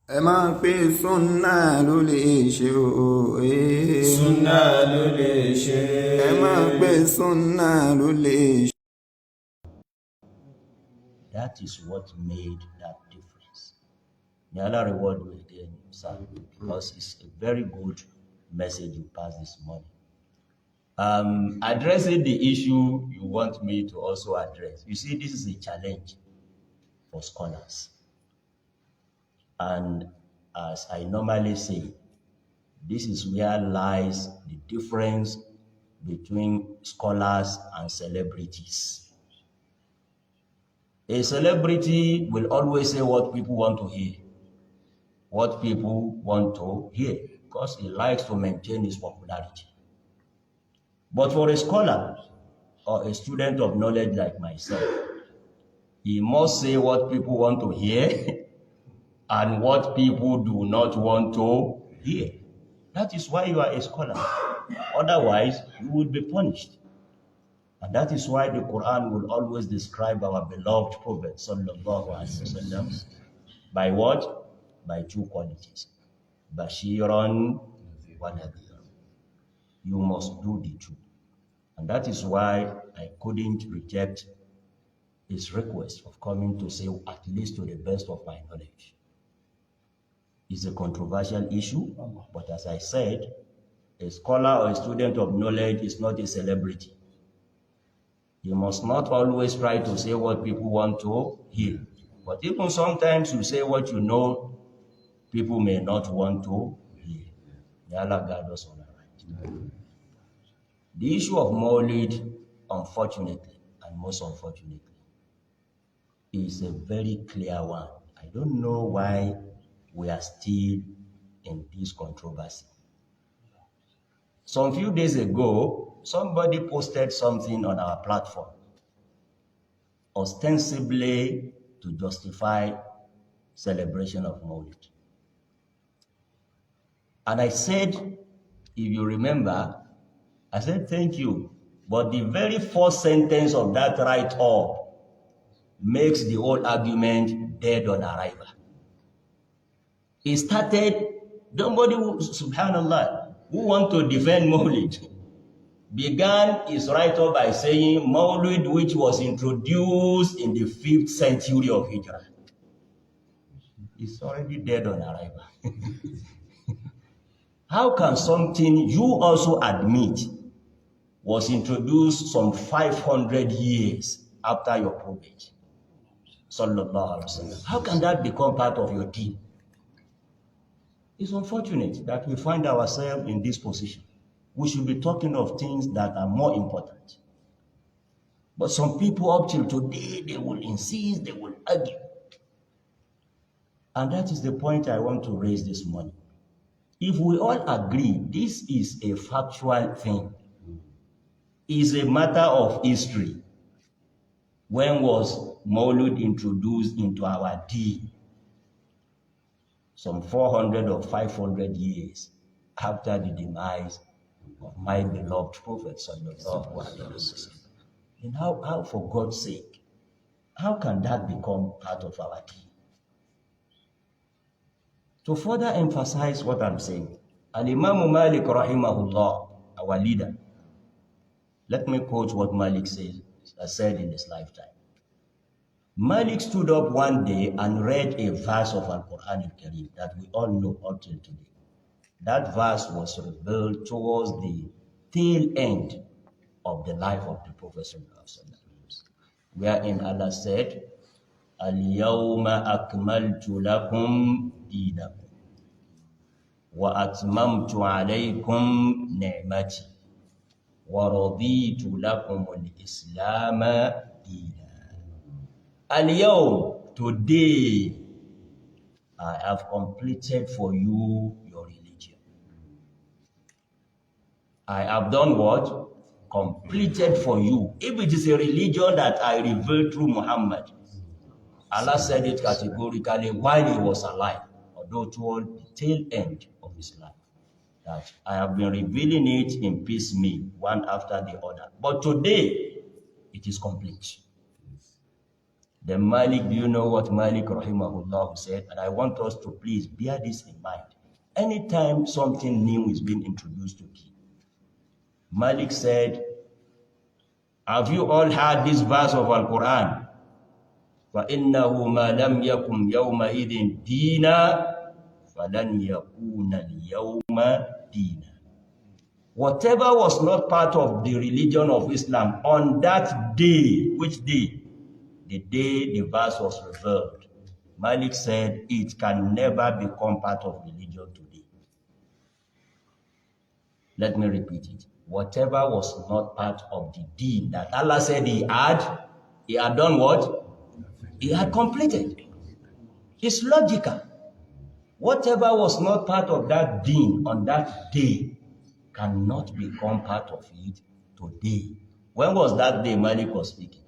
ẹ máa pe súnà ló lè ṣe o. Súnà ló lè ṣe. ẹ máa pe súnà ló lè ṣe. That is what made that difference. May Allah reward you again, sir, because it's a very good message you passed this morning. Addressing the issue you want me to also address. You see, this is a challenge for scholars. And as I normally say, this is where lies the difference between scholars and celebrities. A celebrity will always say what people want to hear, because he likes to maintain his popularity. But for a scholar or a student of knowledge like myself, he must say what people want to hear and what people do not want to hear. That is why you are a scholar. Otherwise, you will be punished. And that is why the Quran will always describe our beloved Prophet sallallahu alaihi wasallam by what? By two qualities. Bashiran wa nadhir. You must do the two. And that is why I couldn't reject his request of coming to say, at least to the best of my knowledge. It's a controversial issue, but as I said, a scholar or a student of knowledge is not a celebrity. You must not always try to say what people want to hear. But even sometimes you say what you know people may not want to hear. May Allah guide us on the right. The issue of Mawlid, unfortunately, and most unfortunately, is a very clear one. I don't know why we are still in this controversy. Some few days ago, somebody posted something on our platform, ostensibly to justify celebration of Mawlid. And I said, if you remember, I said, thank you. But the very first sentence of that write-up makes the whole argument dead on arrival. It started, somebody who, subhanallah, who want to defend Mawlid, began his write-up by saying Mawlid, which was introduced in the 5th century of Hijrah. It's already dead on arrival. How can something you also admit was introduced some 500 years after your prophet, sallallahu alaihi wasallam, how can that become part of your deen? It's unfortunate that we find ourselves in this position. We should be talking of things that are more important. But some people up till today, they will insist, they will argue. And that is the point I want to raise this morning. If we all agree this is a factual thing, is a matter of history. When was Mawlid introduced into our deen? Some 400 or 500 years after the demise of my beloved Prophet sallallahu alaihi wasallam. And how, for God's sake, how can that become part of our deen? To further emphasize what I'm saying, Al-Imam Malik rahimahullah, our leader, let me quote what Malik said in his lifetime. Malik stood up one day and read a verse of Al-Quran al-Karim that we all know up till today. That verse was revealed towards the tail end of the life of the Prophet wherein Allah said, Al-Yawma akmaltu lakum dinakum wa atmamtu alaykum ni'mati wa raditu lakum al-Islam dina. Al-Yawm, today, I have completed for you your religion. I have done what? Completed for you. If it is a religion that I revealed through Muhammad, Allah said it categorically while he was alive, although toward the tail end of his life, that I have been revealing it in piecemeal, one after the other. But today, it is complete. Then Malik, do you know what Malik rahimahullah said? And I want us to please bear this in mind. Anytime something new is being introduced to you, Malik said, have you all heard this verse of Al-Quran? فَإِنَّهُ مَا لَمْ يَكُمْ يَوْمَئِذٍ دِينًا فَلَنْ يَكُونَ الْيَوْمَ دِينًا. Whatever was not part of the religion of Islam on that day, which day? The day the verse was revealed. Malik said it can never become part of religion today. Let me repeat it. Whatever was not part of the deen that Allah said he had done what? He had completed. It's logical. Whatever was not part of that deen on that day cannot become part of it today. When was that day Malik was speaking?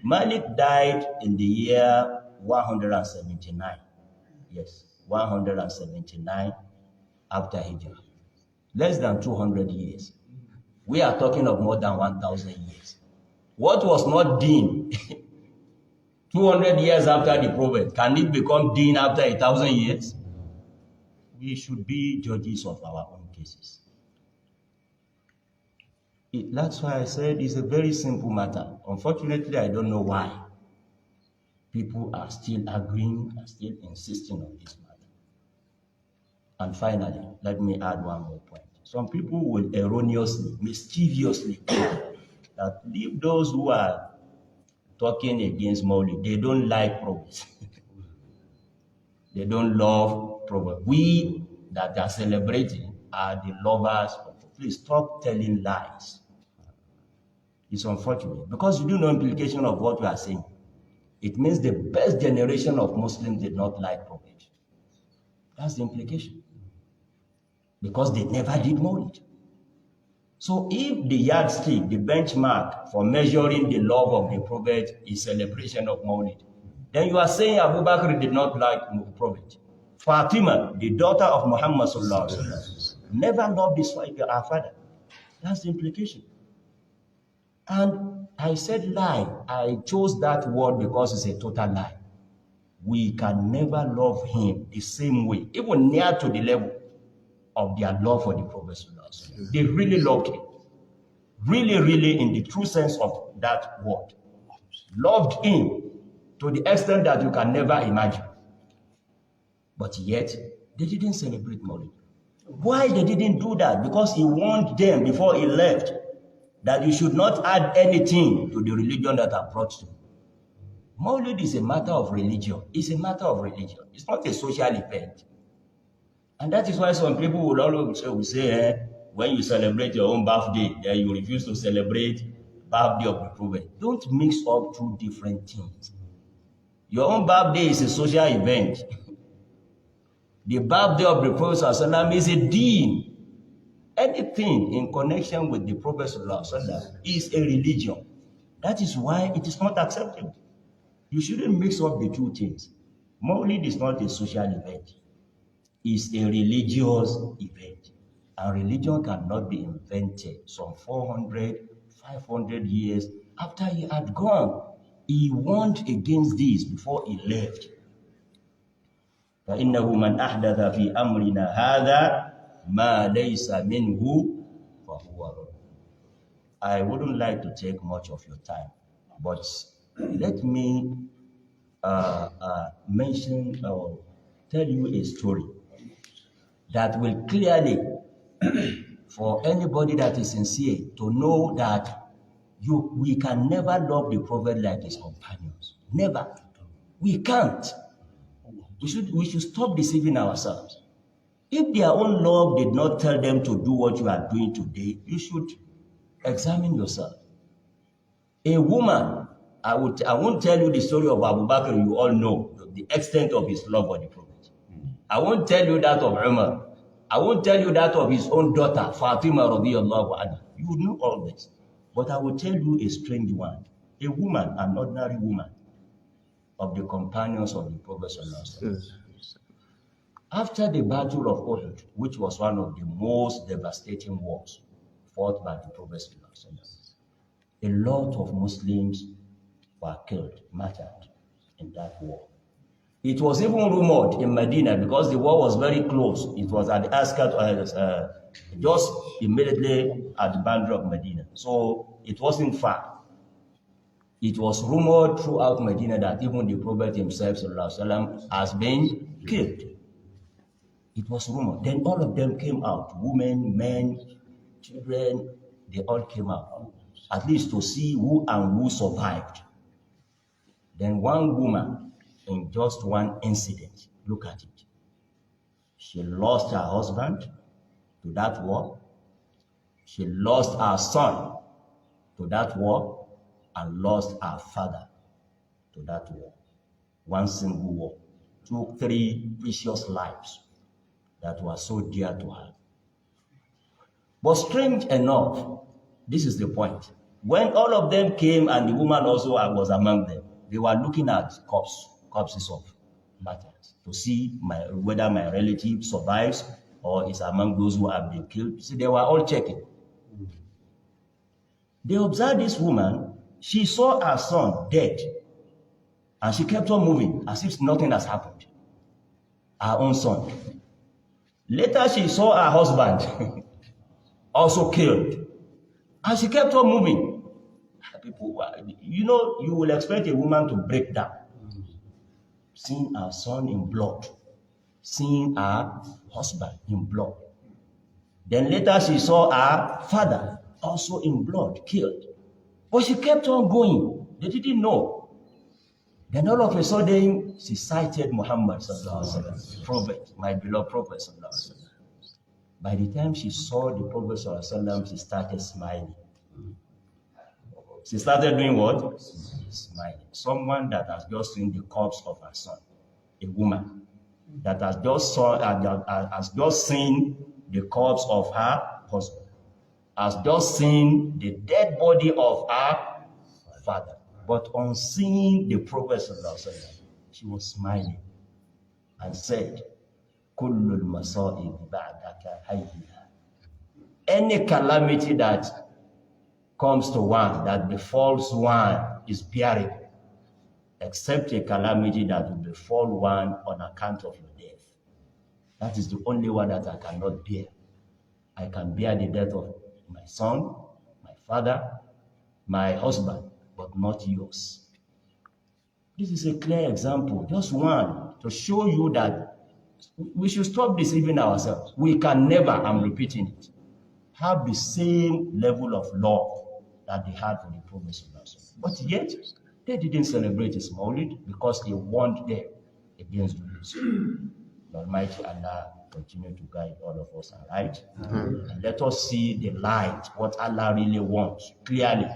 Malik died in the year 179. Yes, 179 after Hijrah. Less than 200 years. We are talking of more than 1,000 years. What was not deen 200 years after the Prophet, can it become deen after 1,000 years? We should be judges of our own cases. That's why I said it's a very simple matter. Unfortunately, I don't know why people are still arguing and still insisting on this matter. And finally, let me add one more point. Some people will erroneously, mischievously think that leave those who are talking against Mawlid, they don't like progress. They don't love progress. We that are celebrating are the lovers of progress. Please stop telling lies. It's unfortunate because you do know implication of what you are saying. It means the best generation of Muslims did not like progress. That's the implication. Because they never did Mawlid. So if the yardstick, the benchmark for measuring the love of the Prophet is celebration of Mawlid, then you are saying Abu Bakr did not like the Prophet. Fatima, the daughter of Muhammad sallallahu alaihi wasallam, never loved her father. That's the implication. And I said lie. I chose that word because it's a total lie. We can never love him the same way, even near to the level of their love for the Prophet sallallahu alaihi wasallam. They really loved him. Really, really, in the true sense of that word. Loved him to the extent that you can never imagine. But yet, they didn't celebrate Mawlid. Why they didn't do that? Because he warned them before he left that you should not add anything to the religion that I brought to you. Mawlid is a matter of religion. It's a matter of religion. It's not a social event. And that is why some people will always say, when you celebrate your own birthday, then you refuse to celebrate birthday of the Prophet. Don't mix up two different things. Your own birthday is a social event. The birthday of the Prophet ﷺ is a deen. Anything in connection with the Prophet ﷺ is a religion. That is why it is not acceptable. You shouldn't mix up the two things. Mawlid is not a social event. It's a religious event. And religion cannot be invented some 400, 500 years after he had gone. He warned against this before he left. فَإِنَّهُ مَنْ أَحْدَثَ فِي أَمْرِنَا هَذَا مَا لَيْسَ مِنْهُ فَهُوَ رَدٌّ. I wouldn't like to take much of your time, but let me mention or tell you a story that will clearly, for anybody that is sincere, to know that we can never love the Prophet like his companions. Never. We can't. We should stop deceiving ourselves. If their own love did not tell them to do what you are doing today, you should examine yourself. A woman, I won't tell you the story of Abu Bakr, you all know the extent of his love for the Prophet. I won't tell you that of Umar. I won't tell you that of his own daughter, Fatima radiyallahu anha. You would know all this. But I will tell you a strange one. A woman, an ordinary woman, of the companions of the Prophet sallallahu alaihi wasallam. After the Battle of Uhud, which was one of the most devastating wars fought by the Prophet sallallahu alaihi wasallam, a lot of Muslims were killed, martyred. in that war. It was even rumored in Medina because the war was very close. It was at the Askat, just immediately at the boundary of Medina. So it wasn't far. It was rumored throughout Medina that even the Prophet himself ﷺ, has been killed. It was rumored. Then all of them came out. Women, men, children, they all came out. At least to see who and who survived. Then one woman, in just one incident, look at it. She lost her husband to that war. She lost her son to that war, and lost her father to that war. One single war took 3 precious lives that were so dear to her. But strange enough, this is the point. When all of them came and the woman also was among them, they were looking at corpses of martyrs to see whether my relative survives or is among those who have been killed. See, they were all checking. They observed this woman. She saw her son dead, and she kept on moving as if nothing has happened. Her own son. Later, she saw her husband also killed, and she kept on moving. People, you know, you will expect a woman to break down, seeing her son in blood, seeing her husband in blood. Then later, she saw her father also in blood, killed. But she kept on going. They didn't know. Then all of a sudden, she cited Muhammad sallallahu alaihi wasallam, Prophet, my beloved Prophet sallallahu alaihi wasallam. By the time she saw the Prophet sallallahu alaihi wasallam, she started smiling. She started doing what? Smiling. Someone that has just seen the corpse of her son, a woman that has just seen the corpse of her husband, has just seen the dead body of her father. But on seeing the Prophet, she was smiling and said, Kullul masa'ib ba'daka hayya. Any calamity that comes to one, that befalls one, is bearable, except a calamity that will befall one on account of your death. That is the only one that I cannot bear. I can bear the death of my son, my father, my husband, but not yours. This is a clear example, just one, to show you that we should stop deceiving ourselves. We can never, I'm repeating it, have the same level of love that they had for the Prophet. But yet, they didn't celebrate his Mawlid because they warned them against doing so. The Almighty Allah continue to guide all of us aright. And let us see the light, what Allah really wants, clearly,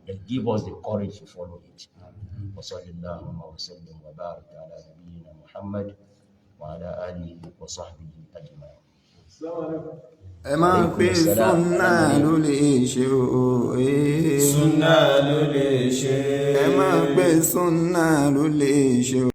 and give us the courage to follow it. وصلى اللهم وسلم وبارك على نبينا محمد وعلى آله وصحبه أجمعين. ẹ máa pe sunna ló lè ṣe o. Sunna ló lè ṣe. ẹ máa pe sunna ló lè ṣe o.